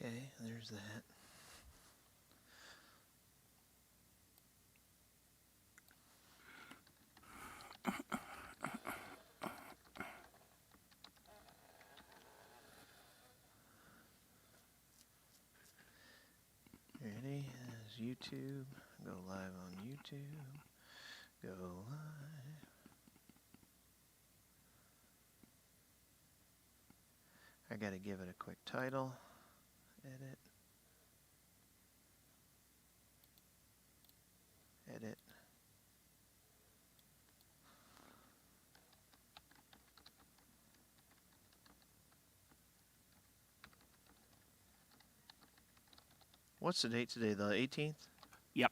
Okay, there's that. Ready? There's YouTube. Go live on YouTube. Go live. I gotta give it a quick title. Edit. Edit. What's the date today? The 18th? Yep.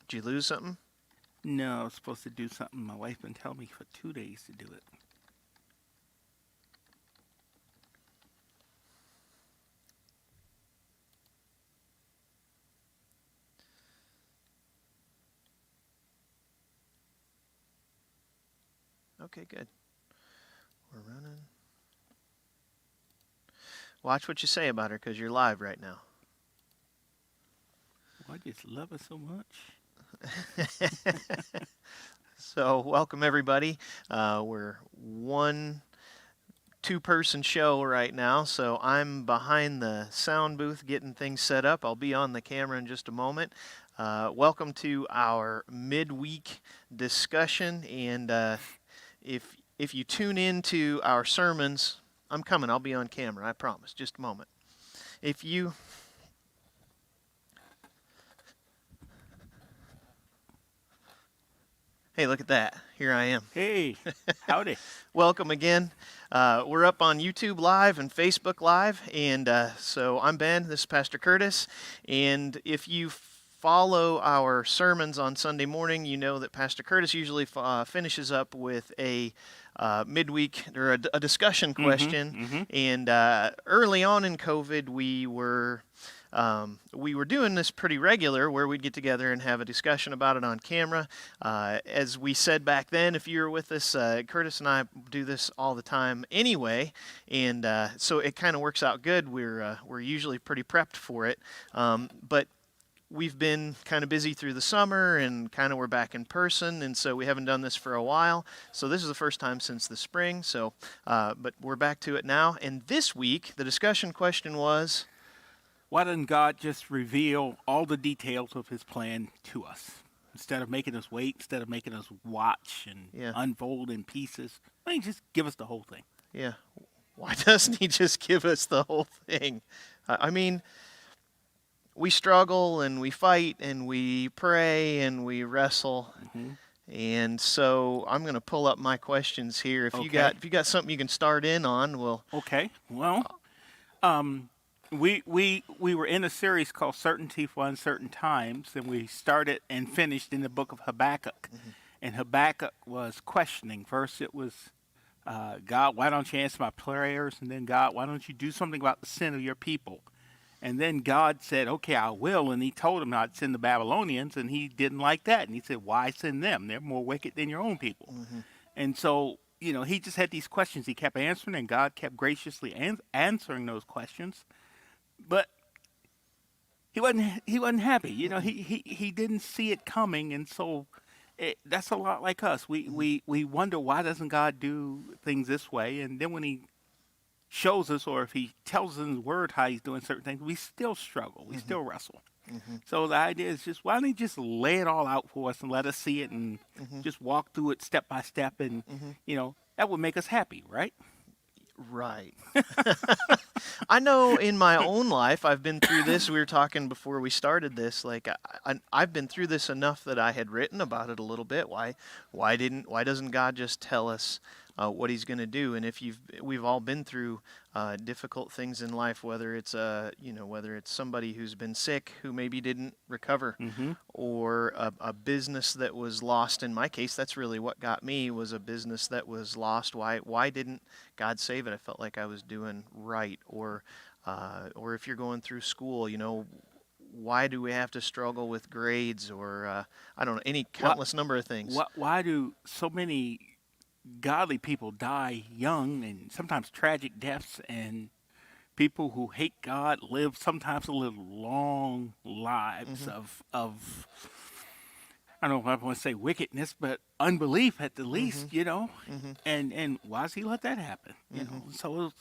Did you lose something? No, I was supposed to do something. My wife been telling me for 2 days to do it. Okay, good. We're running. Watch what you say about her because you're live right now. Oh, I just love her so much. So, welcome everybody. We're two-person show right now, so I'm behind the sound booth getting things set up. I'll be on the camera in just a moment. Welcome to our midweek discussion, and if you tune into our sermons, I'm coming. I'll be on camera. I promise. Just a moment. If you Hey, look at that. Here I am. Hey, howdy. Welcome again. We're up on YouTube Live and Facebook Live, and so I'm Ben. This is Pastor Curtis, and if you follow our sermons on Sunday morning, you know that Pastor Curtis usually finishes up with a midweek or a discussion question. And early on in COVID, we were doing this pretty regular where we'd get together and have a discussion about it on camera. As we said back then, if you were with us, Curtis and I do this all the time anyway, and so it kind of works out good. We're usually pretty prepped for it, but we've been kind of busy through the summer and kind of we're back in person, and so we haven't done this for a while. So this is the first time since the spring, so but we're back to it now. And this week, the discussion question was, Why doesn't God just reveal all the details of his plan to us? Instead of making us wait, instead of making us watch and Yeah. unfold in pieces, why don't you just give us the whole thing? yeah, why doesn't he just give us the whole thing? I mean, we struggle and we fight and we pray and we wrestle. And so I'm going to pull up my questions here. If you got something you can start in on, well. Okay. Well, we were in a series called Certainty for Uncertain Times, and we started and finished in the book of Habakkuk. And Habakkuk was questioning. First, it was, God, why don't you answer my prayers? And then, God, why don't you do something about the sin of your people? And then God said, okay, I will. And he told him not to send the Babylonians, and he didn't like that. And he said, why send them? They're more wicked than your own people. And so, he just had these questions he kept answering, and God kept graciously answering those questions. But he wasn't happy. He didn't see it coming, and so that's a lot like us. We wonder, why doesn't God do things this way? And then when he shows us, or if he tells us in his word how he's doing certain things, we still struggle. We still wrestle. So the idea is just, why don't he just lay it all out for us and let us see it and just walk through it step by step, and that would make us happy, right? Right. I know in my own life, I've been through this. We were talking before we started this. Like I've been through this enough that I had written about it a little bit. Why doesn't God just tell us what He's going to do? And we've all been through difficult things in life, whether it's somebody who's been sick who maybe didn't recover, or a business that was lost. In my case, that's really what got me, was a business that was lost. Why didn't God save it? I felt like I was doing right. Or if you're going through school, why do we have to struggle with grades, or I don't know, any Why, countless number of things. why do so many godly people die young and sometimes tragic deaths, and people who hate God sometimes live long lives of I don't know if I want to say wickedness, but unbelief at the least, And why does he let that happen? So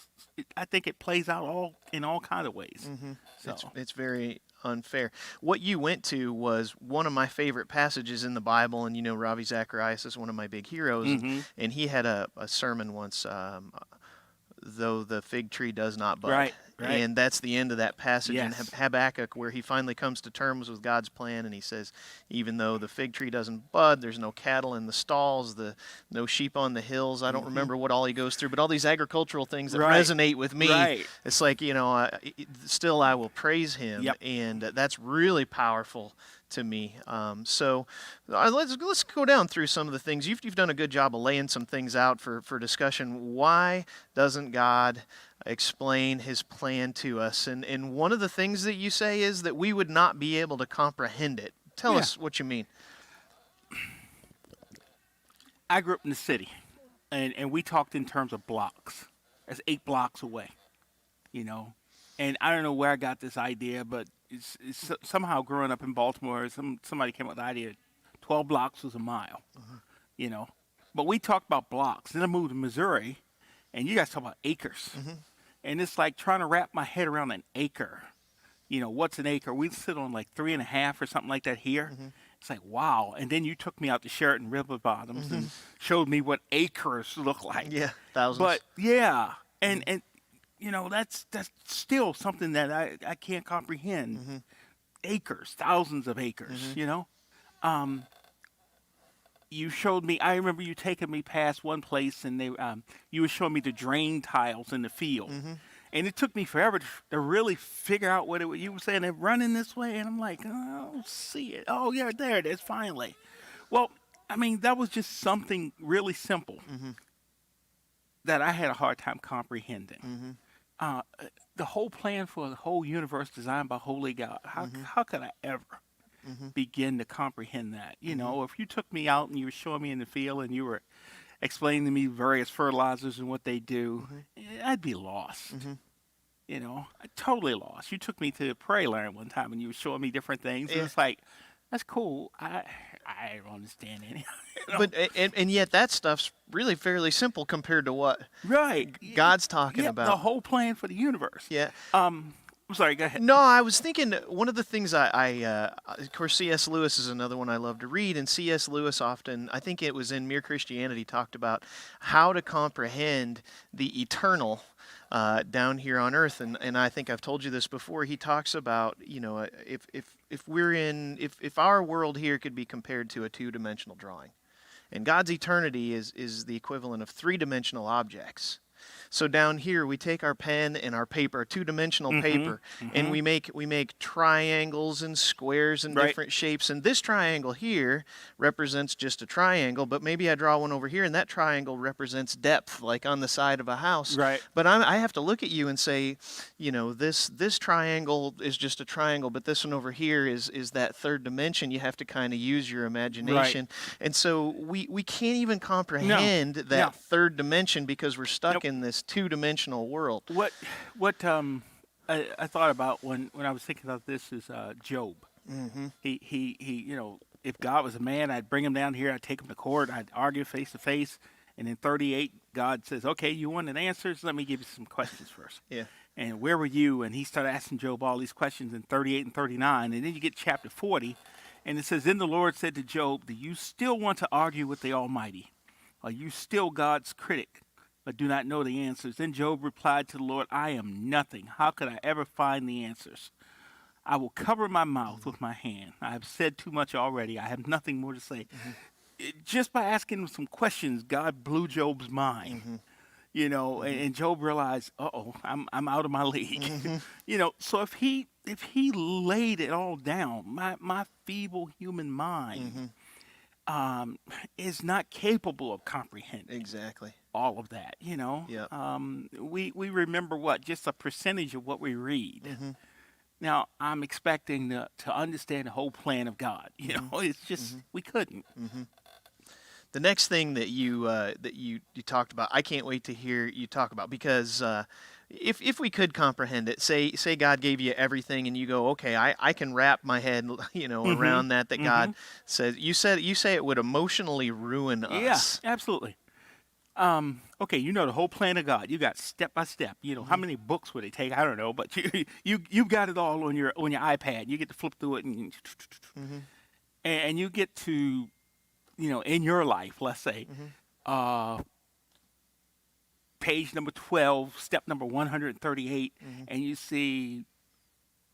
I think it plays out in all kind of ways. So It's very unfair. What you went to was one of my favorite passages in the Bible, and Ravi Zacharias is one of my big heroes, and he had a sermon once, though the fig tree does not bud. Right. And that's the end of that passage in Yes. Habakkuk, where he finally comes to terms with God's plan, and he says, even though the fig tree doesn't bud, there's no cattle in the stalls, no sheep on the hills. I don't remember what all he goes through, but all these agricultural things that Right. resonate with me. Right. It's like, still I will praise him. Yep. And that's really powerful to me. So let's go down through some of the things. You've done a good job of laying some things out for discussion. Why doesn't God explain his plan to us? And one of the things that you say is that we would not be able to comprehend it. Tell Yeah. us what you mean. I grew up in the city, and we talked in terms of blocks. That's 8 blocks away, And I don't know where I got this idea, but it's somehow growing up in Baltimore, somebody came up with the idea 12 blocks was a mile, But we talked about blocks. Then I moved to Missouri, and you guys talk about acres. And it's like trying to wrap my head around an acre. What's an acre? We sit on like 3.5 or something like that here. It's like, wow. And then you took me out to Sheraton River Bottoms and showed me what acres look like. Yeah, thousands. But yeah, and that's still something that I can't comprehend. Acres, thousands of acres, You showed me. I remember you taking me past one place, and you were showing me the drain tiles in the field, and it took me forever to really figure out what you were saying. They're running this way, and I'm like, oh, I don't see it. Oh, yeah, there it is. Finally. Well, I mean, that was just something really simple that I had a hard time comprehending. The whole plan for the whole universe designed by Holy God. How could I ever begin to comprehend that? If you took me out and you were showing me in the field and you were explaining to me various fertilizers and what they do, I'd be lost. Totally lost. You took me to Prairie Land one time and you were showing me different things. And it's like, that's cool. I don't understand any. But and yet that stuff's really fairly simple compared to what Right. God's talking The about. whole plan for the universe. Yeah. I'm sorry, go ahead. No, I was thinking one of the things of course, C.S. Lewis is another one I love to read, and C.S. Lewis often, I think it was in Mere Christianity, talked about how to comprehend the eternal down here on earth, and I think I've told you this before. He talks about, if our world here could be compared to a 2-dimensional drawing, and God's eternity is the equivalent of 3-dimensional objects. So down here, we take our pen and our paper, 2-dimensional paper, and we make triangles and squares and different shapes. And this triangle here represents just a triangle, but maybe I draw one over here, and that triangle represents depth, like on the side of a house. Right. But I have to look at you and say, this triangle is just a triangle, but this one over here is that third dimension. You have to kind of use your imagination. And so we can't even comprehend that third dimension because we're stuck in this 2-dimensional world. What I thought about when I was thinking about this is Job. He if God was a man, I'd bring him down here, I'd take him to court, I'd argue face to face, and in 38, God says, okay, you wanted answers? Let me give you some questions first. Yeah. And where were you? And he started asking Job all these questions in 38 and 39, and then you get chapter 40, and it says, then the Lord said to Job, do you still want to argue with the Almighty? Are you still God's critic, but do not know the answers? Then Job replied to the Lord, I am nothing. How could I ever find the answers? I will cover my mouth with my hand. I have said too much already. I have nothing more to say. Just by asking him some questions, God blew Job's mind. And Job realized, I'm out of my league. So if he laid it all down, my feeble human mind is not capable of comprehending Exactly. all of that. We remember just a percentage of what we read. Now I'm expecting to understand the whole plan of God. You know, it's just we couldn't. The next thing that you talked about, I can't wait to hear you talk about, because if we could comprehend it, say God gave you everything, and you go, okay, I can wrap my head, around that God says. You say it would emotionally ruin Yeah, us. absolutely. Okay, you know the whole plan of God. You got step by step. You know how many books would it take? I don't know, but you've got it all on your iPad. You get to flip through it and you get to, in your life, let's say, uh, page number 12, step number 138, and you see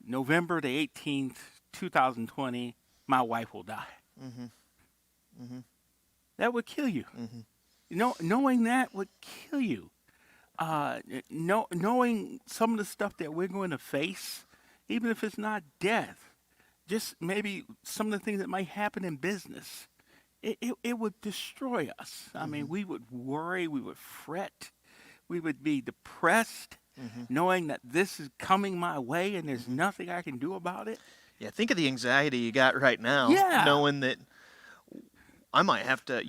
November the 18th, 2020, my wife will die. That would kill you. Knowing that would kill you. Knowing some of the stuff that we're going to face, even if it's not death, just maybe some of the things that might happen in business, it would destroy us. I mean, we would worry, we would fret, we would be depressed, knowing that this is coming my way and there's nothing I can do about it. Yeah, think of the anxiety you got right now, Yeah. knowing that I might have to,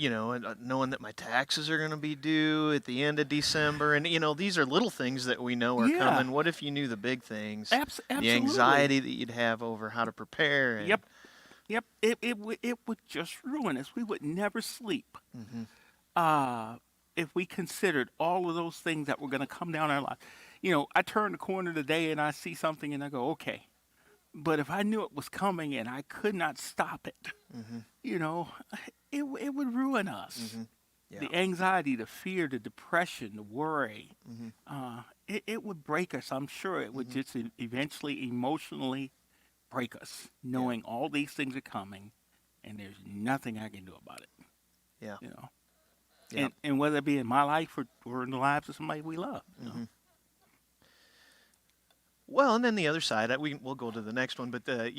knowing that my taxes are going to be due at the end of December. And, these are little things that we know are Yeah. coming. What if you knew the big things? Absolutely. The anxiety that you'd have over how to prepare. And, Yep. It would just ruin us. We would never sleep. If we considered all of those things that were going to come down our life. I turn the corner today and I see something and I go, okay. But if I knew it was coming and I could not stop it, it would ruin us. Yeah. The anxiety, the fear, the depression, the worry, it would break us. I'm sure it would just eventually emotionally break us, knowing all these things are coming and there's nothing I can do about it. Yeah. Yeah. And whether it be in my life or in the lives of somebody we love. Well, and then the other side, we'll go to the next one, but I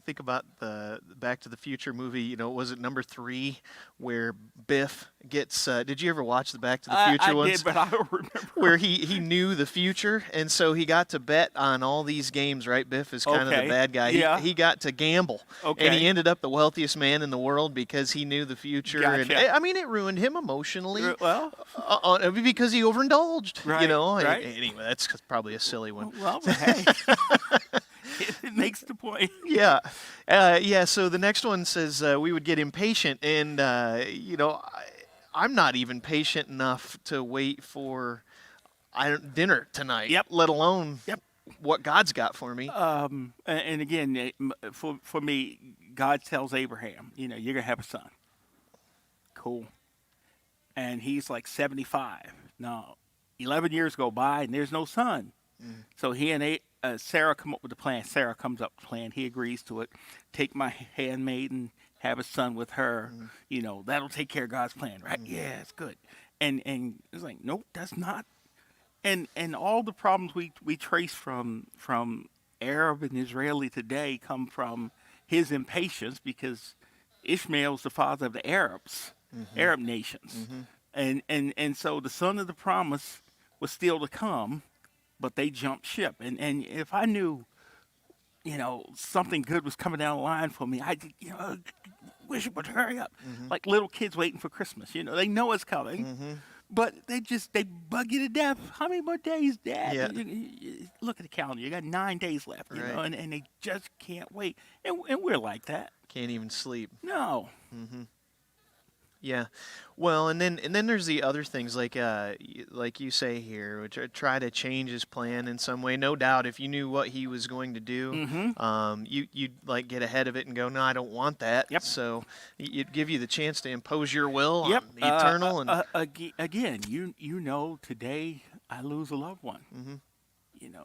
think about the Back to the Future movie. Was it number 3 where Biff gets? Did you ever watch the Back to the Future I ones? did, but I don't remember. Where he knew the future, and so he got to bet on all these games. Right, Biff is kind of Okay. the bad guy. Yeah. He got to gamble, and Okay. he ended up the wealthiest man in the world because he knew the future. And Gotcha. I mean, it ruined him emotionally. Well, Because he overindulged. Right, right. Anyway, that's probably a silly one. well, hey, it makes the point. Yeah. So the next one says we would get impatient, and I'm not even patient enough to wait for dinner tonight. Yep. Let alone Yep. what God's got for me. And again, for me, God tells Abraham, you're gonna have a son. Cool. And he's like 75 now. 11 years go by, and there's no son. So he and Sarah come up with the plan. Sarah comes up with the plan. He agrees to it. Take my handmaiden, have a son with her. That'll take care of God's plan, right? Yeah, it's good. And it's like, nope, that's not. And all the problems we trace from Arab and Israeli today come from his impatience, because Ishmael's the father of the Arabs, Arab nations. And so the son of the promise was still to come, but they jumped ship. And if I knew, something good was coming down the line for me, I wish it would hurry up. Like little kids waiting for Christmas. They know it's coming, but they bug you to death. How many more days, Dad? Yeah. You look at the calendar. You got 9 days left, Right. and they just can't wait. And we're like that. Can't even sleep. No. Yeah, well, and then there's the other things like you say here, which are try to change his plan in some way. No doubt, if you knew what he was going to do, you'd like get ahead of it and go, no, I don't want that. Yep. So it'd give you the chance to impose your will Yep. on the eternal. And Again, today I lose a loved one.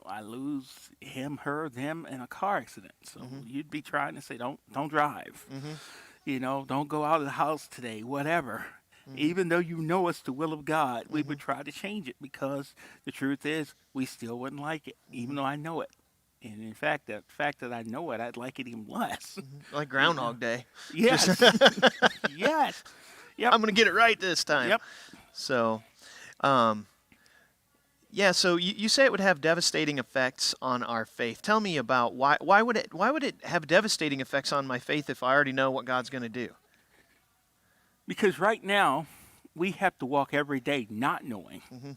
I lose him, her, them in a car accident. So you'd be trying to say, don't drive. Don't go out of the house today, whatever. Even though it's the will of God, we would try to change it, because the truth is we still wouldn't like it, even though I know it. And in fact, the fact that I know it, I'd like it even less. like Groundhog Day. Yes. Yes. Yep. I'm going to get it right this time. Yep. So, Yeah, so you say it would have devastating effects on our faith. Tell me about why would it have devastating effects on my faith if I already know what God's going to do? Because right now, we have to walk every day not knowing. Hmm.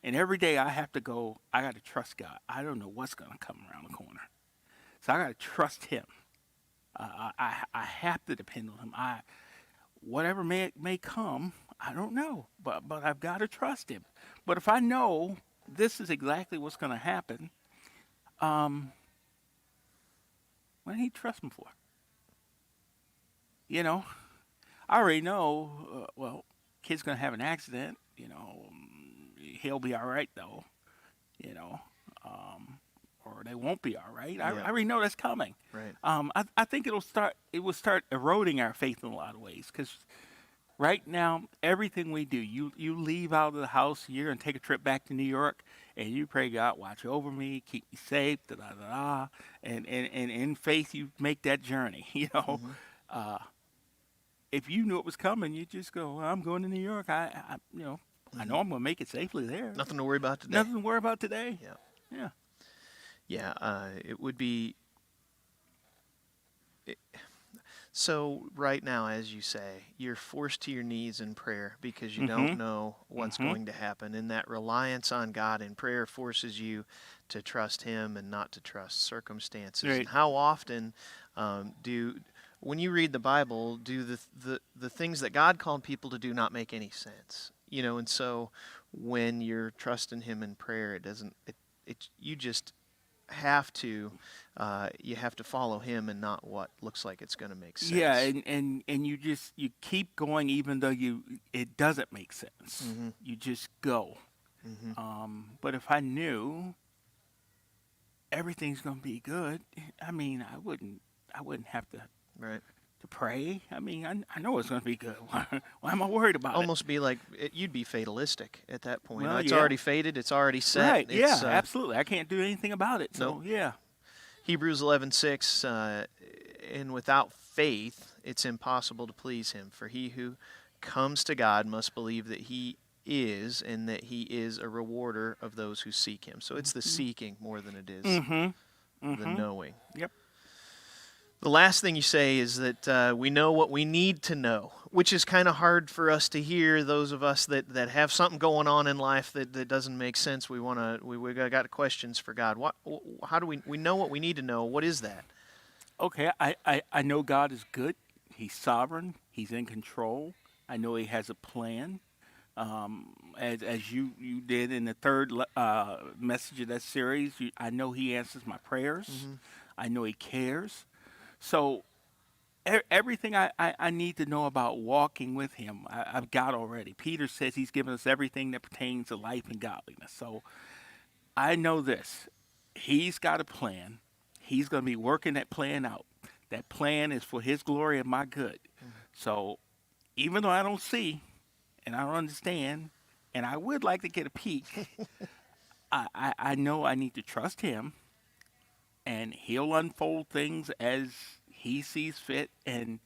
And every day I have to go, I got to trust God. I don't know what's going to come around the corner. So I got to trust Him. I have to depend on Him. Whatever may come, I don't know, but I've got to trust Him. But if I know this is exactly what's going to happen, um, what do you trust Him for? You know, I already know. Well, kid's going to have an accident. He'll be all right though. You know, um, or they won't be all right. I Yeah, already know that's coming. right. I think it will start eroding our faith in a lot of ways because right now everything we do, you leave out of the house here and take a trip back to New York, and you pray God watch over me, keep me safe, da da da da, and in faith you make that journey. Hmm. Uh, if you knew it was coming, you just go, well, I'm going to New York. I Hmm. know I'm going to make it safely there. Nothing to worry about today. Nothing to worry about today. Yeah, Yeah. yeah. It would be so. Right now, as you say, you're forced to your knees in prayer because you don't Mm-hmm. know what's Mm-hmm. going to happen, and that reliance on God in prayer forces you to trust Him and not to trust circumstances. And Right. how often do when you read the Bible, do the things that God called people to do not make any sense? And so when you're trusting Him in prayer, it doesn't. It you just have to you have to follow Him and not what looks like it's going to make Yeah, sense. and you keep going even though it doesn't make sense. Hmm. You just go. Hmm. But if I knew everything's gonna be good, I mean, I wouldn't have Right. to pray. I mean, I know it's gonna be good. Why am I worried about it? Almost be like you'd be fatalistic at that point. Well, It's yeah, already fated. It's already set. right, yeah, absolutely. I can't do anything about it. Nope. So yeah, Hebrews 11:6, and without faith, it's impossible to please Him. For he who comes to God must believe that He is, and that He is a rewarder of those who seek Him. So it's the seeking more than it is mm-hmm, the mm-hmm, knowing. yep, The last thing you say is that we know what we need to know, which is kind of hard for us to hear. Those of us that have something going on in life that doesn't make sense, we got questions for God. How do we know what we need to know? What is that? okay. I know God is good. He's sovereign. He's in control. I know He has a plan. As you did in the third message of that series, I know He answers my prayers. Hmm. I know He cares. So everything I need to know about walking with Him, I've got already. Peter says He's given us everything that pertains to life and godliness. So I know this: He's got a plan. He's going to be working that plan out. That plan is for His glory and my good. So even though I don't see and I don't understand, and I would like to get a peek, I know I need to trust Him, and He'll unfold things as He sees fit, and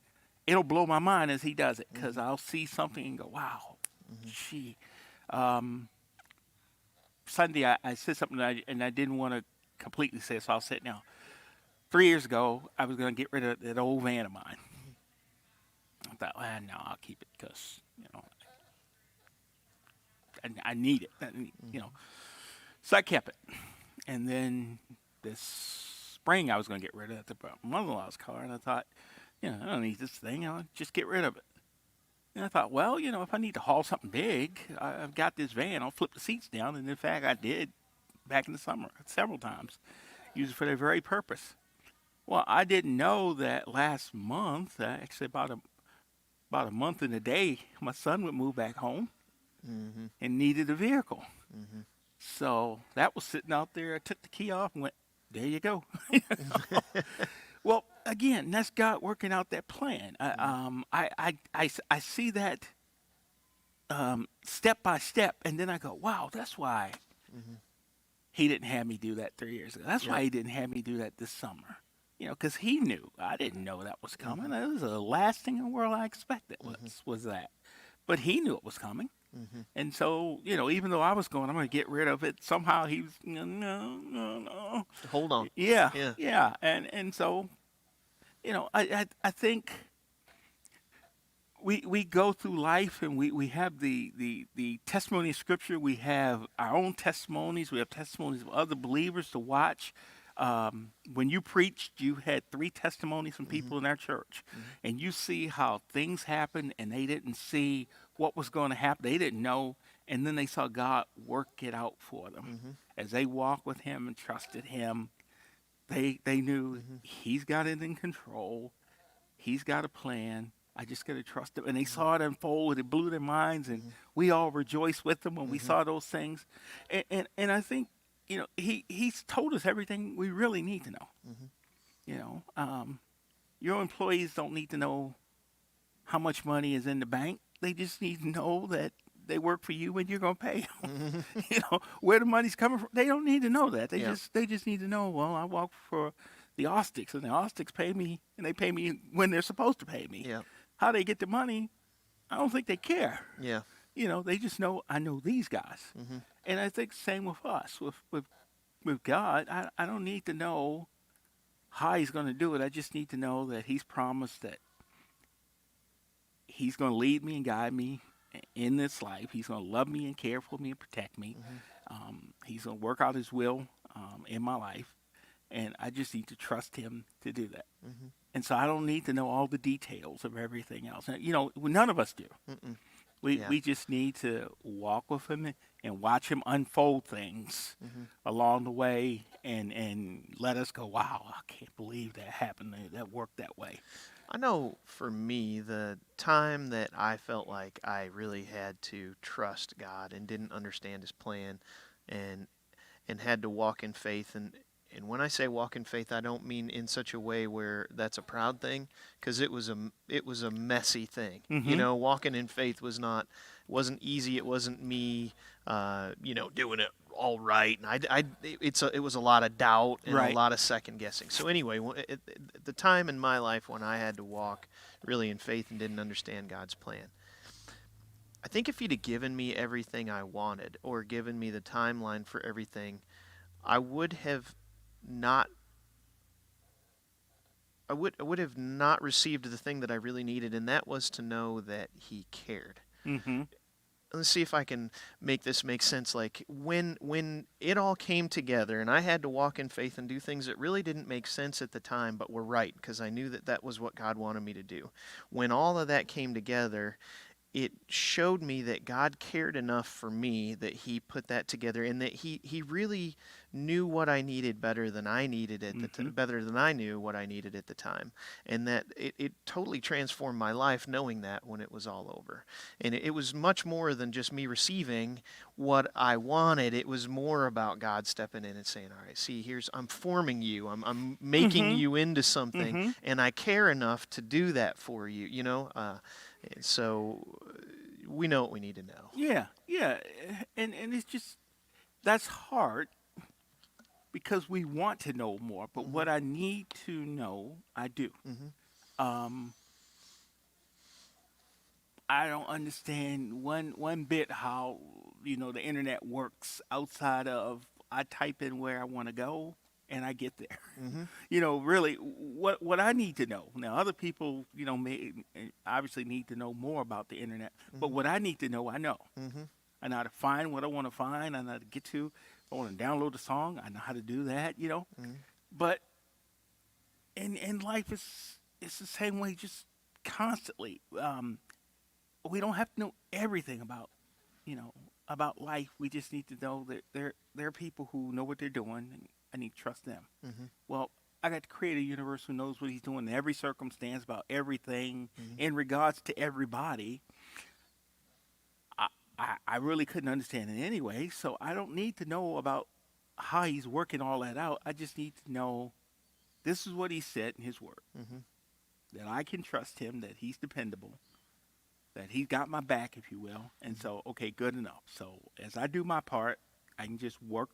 it'll blow my mind as He does it, because Hmm. I'll see something and go, wow, Hmm. gee. Um, Sunday, I said something and I didn't want to completely say it, so I'll say it now. 3 years ago, I was going to get rid of that old van of mine. I thought, well, no, I'll keep it because, I need it. So I kept it. And then this spring, I was going to get rid of it, the mother-in-law's car, and I thought, I don't need this thing. I'll just get rid of it. And I thought, well, if I need to haul something big, I've got this van. I'll flip the seats down. And in fact, I did back in the summer several times, use it for that very purpose. Well, I didn't know that last month, actually about a month and a day, my son would move back home Hmm. and needed a vehicle. Hmm. So that was sitting out there. I took the key off and went, there you go. Well, again, that's God working out that plan. I see that step by step, and then I go, wow, that's why Hmm. He didn't have me do that 3 years ago. That's why Yep. He didn't have me do that this summer. Because He knew. I didn't know that was coming. Hmm. That was the last thing in the world I expected Hmm. was that. But He knew it was coming. And so, even though I was going, I'm going to get rid of it. Somehow he was, no, no, no, no. Hold on. Yeah, Yeah. yeah. And so, I think we go through life and we have the testimony of Scripture. We have our own testimonies. We have testimonies of other believers to watch. When you preached, you had 3 testimonies from people in our church, and you see how things happened, and they didn't see what was going to happen. They didn't know, and then they saw God work it out for them as they walked with Him and trusted Him. They knew He's got it in control. He's got a plan. I just got to trust Him, and they saw it unfold. It blew their minds, and we all rejoiced with them when we saw those things. And I think he's told us everything we really need to know. Your employees don't need to know how much money is in the bank. They just need to know that they work for you and you're going to pay them. Where the money's coming from. They don't need to know that. They just need to know, well, I work for the Ostics, and the Ostics pay me, and they pay me when they're supposed to pay me. Yeah. How they get the money, I don't think they care. Yeah. They just know, I know these guys. And I think same with us, with God. I don't need to know how He's going to do it. I just need to know that He's promised that He's going to lead me and guide me in this life. He's going to love me and care for me and protect me. He's going to work out His will in my life. And I just need to trust Him to do that. And so I don't need to know all the details of everything else. And, none of us do. We just need to walk with Him and watch Him unfold things along the way and let us go, wow, I can't believe that happened, that worked that way. I know for me, the time that I felt like I really had to trust God and didn't understand His plan and had to walk in faith, and when I say walk in faith, I don't mean in such a way where that's a proud thing, because it was a messy thing. Walking in faith wasn't easy. It wasn't me, doing it all right. And it was a lot of doubt and a lot of second guessing. So anyway, the time in my life when I had to walk really in faith and didn't understand God's plan, I think if He'd have given me everything I wanted or given me the timeline for everything, I would have not received the thing that I really needed, and that was to know that He cared. Let's see if I can make this make sense. Like when it all came together and I had to walk in faith and do things that really didn't make sense at the time but were right, because I knew that was what God wanted me to do. When all of that came together, it showed me that God cared enough for me that He put that together, and that He really knew what I needed better than I needed at better than I knew what I needed at the time, and that it totally transformed my life knowing that when it was all over. And it was much more than just me receiving what I wanted. It was more about God stepping in and saying, all right, see, I'm forming you. I'm making you into something, and I care enough to do that for you, And so we know what we need to know. Yeah. And it's just, that's hard because we want to know more. But what I need to know, I do. I don't understand one bit how, the internet works outside of I type in where I want to go and I get there. Really, what I need to know. Now, other people, may obviously need to know more about the internet, but what I need to know, I know. I know how to find what I want to find. I know how to get to. If I want to download a song, I know how to do that, But in life, it's the same way, just constantly. We don't have to know everything about life. We just need to know that there are people who know what they're doing, and I need to trust them. Well, I got to create a universe who knows what He's doing in every circumstance, about everything, in regards to everybody. I really couldn't understand it anyway, so I don't need to know about how He's working all that out. I just need to know this is what He said in His Word, that I can trust Him, that He's dependable, that He's got my back, if you will. And so, okay, good enough. So as I do my part, I can just walk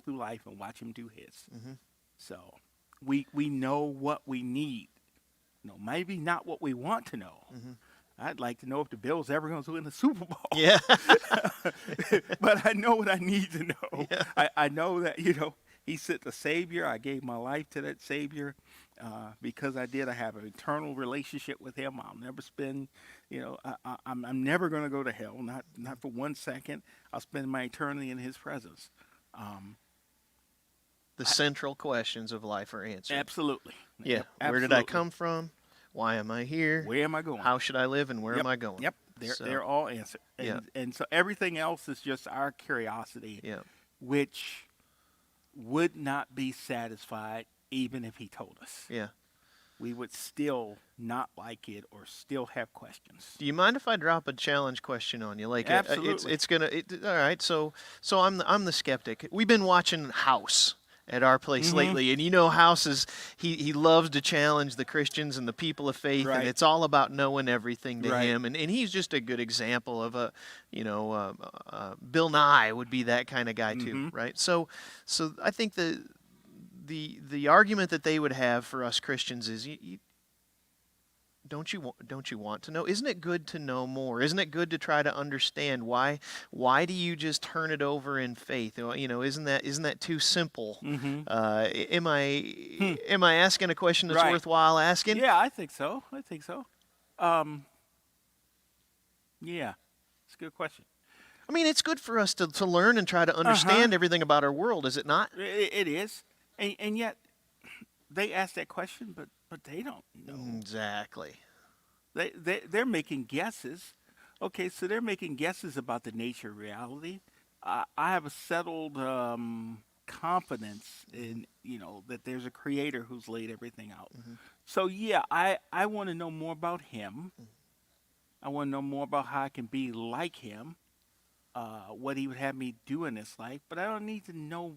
through life and watch Him do His. So we know what we need. Maybe not what we want to know, I'd like to know if the Bills ever going to win the Super Bowl. Yeah. But I know what I need to know. Yeah. I know that, he sent the Savior. I gave my life to that Savior. Because I did, I have an eternal relationship with Him. I'll never spend, I'm never going to go to hell, not for 1 second. I'll spend my eternity in His presence. The central questions of life are answered. Absolutely. Yeah. Yep, Where did I absolutely. come from? Why am I here? Where am I going? How should I live and where Yep, am I going? Yep, So, they're all answered. And, Yeah. and so everything else is just our curiosity, Yeah. which would not be satisfied even if He told us. Yeah. We would still not like it or still have questions. Do you mind if I drop a challenge question on you? Like, Absolutely. it's gonna. All right. So I'm the skeptic. We've been watching House at our place Mm-hmm. lately, and House is he loves to challenge the Christians and the people of faith, Right. and it's all about knowing everything to Right. him, and he's just a good example of Bill Nye would be that kind of guy too, Mm-hmm. right? So I think the argument that they would have for us Christians is don't you want to know? Isn't it good to know more? Isn't it good to try to understand why do you just turn it over in faith? Isn't that too simple? Mm-hmm. Am I asking a question that's Right. worthwhile asking? Yeah, I think so. Yeah, it's a good question. I mean, it's good for us to learn and try to understand everything about our world, is it not? It is, and yet they ask that question, but they don't know. Exactly. They're making guesses. Okay, so they're making guesses about the nature of reality. I have a settled confidence in that there's a Creator who's laid everything out. So yeah, I want to know more about Him. I want to know more about how I can be like Him. What He would have me do in this life, but I don't need to know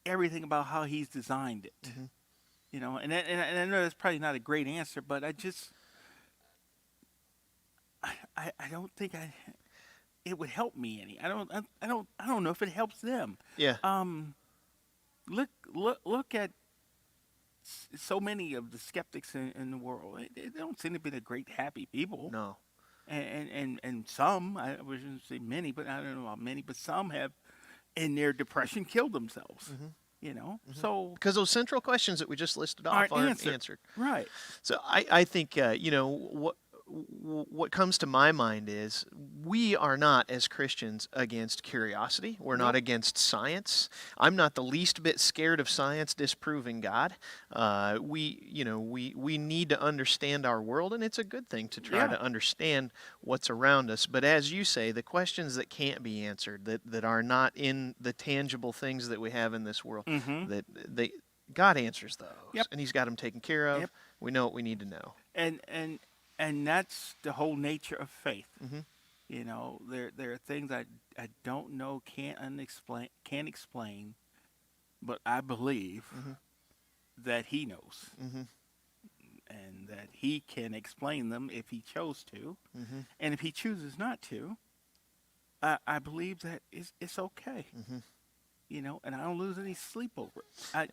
everything about how He's designed it. And I know that's probably not a great answer, but I don't think it would help me any. I don't know if it helps them. Yeah. Look at so many of the skeptics in the world. They don't seem to be the great happy people. No. And some, I shouldn't say many, but I don't know about many, but some have, in their depression, killed themselves. So Because those central questions that we just listed off aren't answered. Right. So I think what comes to my mind is we are not as Christians against curiosity. We're not Nope. against science. I'm not the least bit scared of science disproving God. We need to understand our world, and it's a good thing to try Yeah. to understand what's around us. But as you say, the questions that can't be answered, that are not in the tangible things that we have in this world, that God answers those, Yep. and He's got them taken care of. Yep. We know what we need to know. And that's the whole nature of faith. Mm-hmm. There are things I don't know, can't explain, but I believe that He knows, and that He can explain them if He chose to, and if He chooses not to, I believe that it's okay. And I don't lose any sleep over it.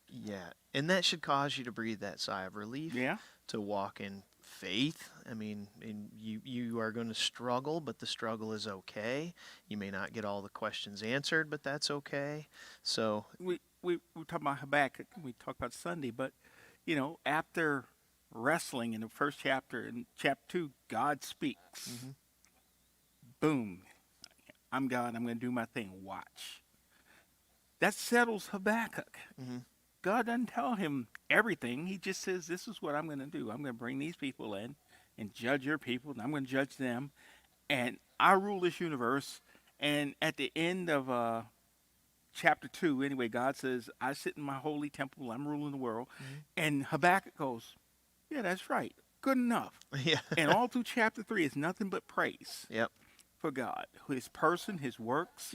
Yeah, and that should cause you to breathe that sigh of relief. Yeah. To walk in faith. I mean, and you are going to struggle, but the struggle is okay. You may not get all the questions answered, but that's okay. So We talk about Habakkuk. We talk about Sunday, but after wrestling in the first chapter, in chapter 2, God speaks. Boom. I'm God. I'm going to do my thing. Watch. That settles Habakkuk. God doesn't tell him everything. He just says, this is what I'm going to do. I'm going to bring these people in and judge your people, and I'm going to judge them. And I rule this universe. And at the end of chapter 2, anyway, God says, I sit in my holy temple. I'm ruling the world. And Habakkuk goes, yeah, that's right. Good enough. yeah. And all through chapter 3 is nothing but praise Yep. for God, His person, His works,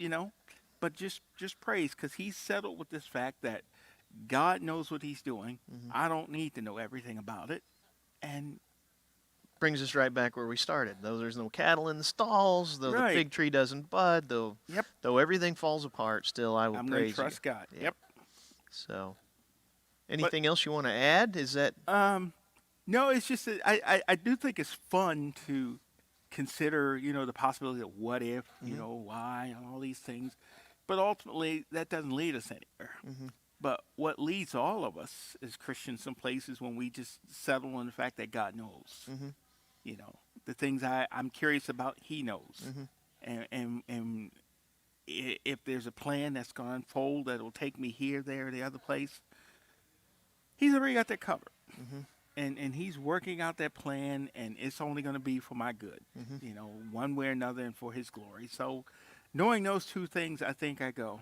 but just praise, because he's settled with this fact that God knows what He's doing. I don't need to know everything about it. And Brings us right back where we started. Though there's no cattle in the stalls, though Right. the fig tree doesn't bud, though everything falls apart, still I will I'm going praise to trust God. Yeah. So, anything else you want to add? Is that No, No, it's just that I do think it's fun to consider, the possibility of what if, why, and all these things. But ultimately, that doesn't lead us anywhere. But what leads all of us as Christians some places when we just settle on the fact that God knows. The things I'm curious about, He knows. And if there's a plan that's going to unfold that will take me here, there, or the other place, He's already got that covered. And He's working out that plan, and it's only going to be for my good, one way or another, and for His glory. So knowing those two things, I think I go,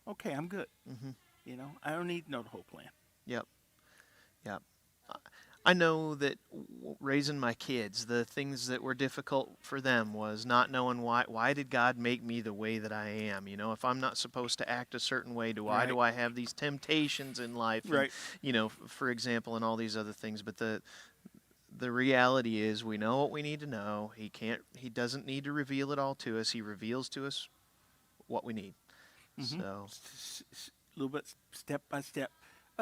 okay, I'm good. I don't need to know the whole plan. Yep. Yep. I know that raising my kids, the things that were difficult for them was not knowing why did God make me the way that I am? If I'm not supposed to act a certain way, why do I have these temptations in life? Right. And, for example, and all these other things. But the reality is we know what we need to know. He doesn't need to reveal it all to us. He reveals to us what we need. So A little bit step by step.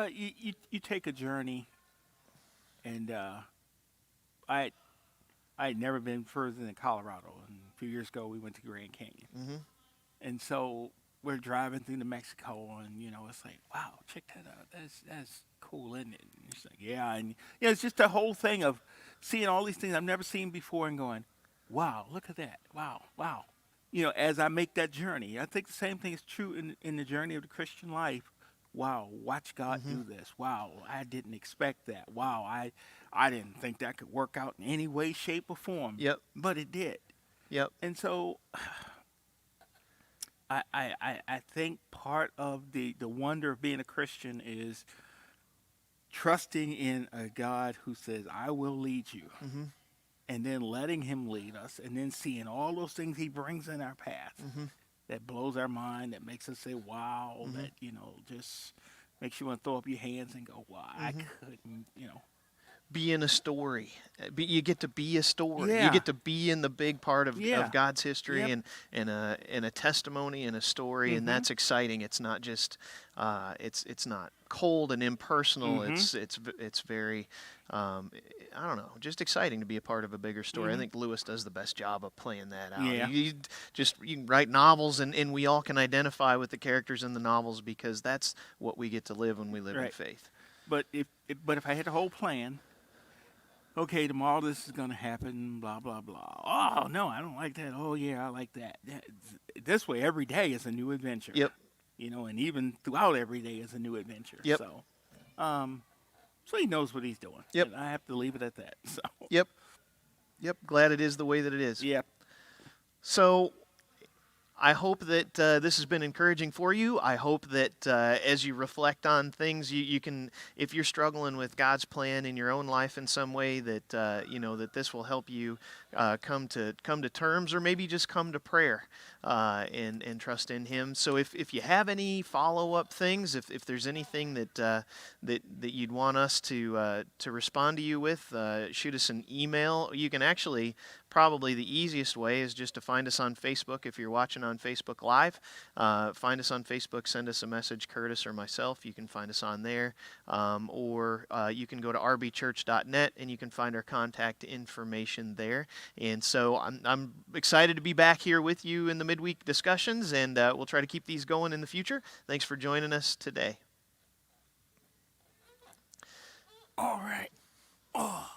You take a journey, and I had never been further than Colorado, and a few years ago we went to Grand Canyon, and so we're driving through New Mexico, and it's like, wow, check that out, that's cool, isn't it? And it's like, yeah, and it's just the whole thing of seeing all these things I've never seen before, and going, wow, look at that, wow. As I make that journey, I think the same thing is true in the journey of the Christian life. Wow, watch God do this. Wow, I didn't expect that. Wow, I didn't think that could work out in any way, shape, or form. Yep. But it did. Yep. And so I think part of the wonder of being a Christian is trusting in a God who says, I will lead you. And then letting Him lead us, and then seeing all those things He brings in our path that blows our mind, that makes us say, wow, that, just makes you want to throw up your hands and go, wow, I couldn't, Be in a story. You get to be a story. Yeah. You get to be in the big part of God's history Yep. and a testimony and a story, and that's exciting. It's not just it's not cold and impersonal. It's very I don't know, just exciting to be a part of a bigger story. I think Lewis does the best job of playing that out. Yeah. You can write novels, and we all can identify with the characters in the novels because that's what we get to live when we live in faith. But if I had a whole plan, okay, tomorrow this is going to happen, blah, blah, blah. Oh, no, I don't like that. Oh, yeah, I like that. This way, every day is a new adventure. Yep. And even throughout every day is a new adventure. Yep. So He knows what He's doing. Yep. And I have to leave it at that. So. Yep. Glad it is the way that it is. Yep. So I hope that this has been encouraging for you. I hope that as you reflect on things, you can, if you're struggling with God's plan in your own life in some way, that that this will help you come to terms, or maybe just come to prayer and trust in Him. So if you have any follow-up things, if there's anything that you'd want us to respond to you with, shoot us an email. You can actually, probably the easiest way is just to find us on Facebook. If you're watching on Facebook Live, find us on Facebook, send us a message, Curtis or myself. You can find us on there. Or you can go to rbchurch.net and you can find our contact information there. And so I'm excited to be back here with you in the midweek discussions, and we'll try to keep these going in the future. Thanks for joining us today. All right. Oh.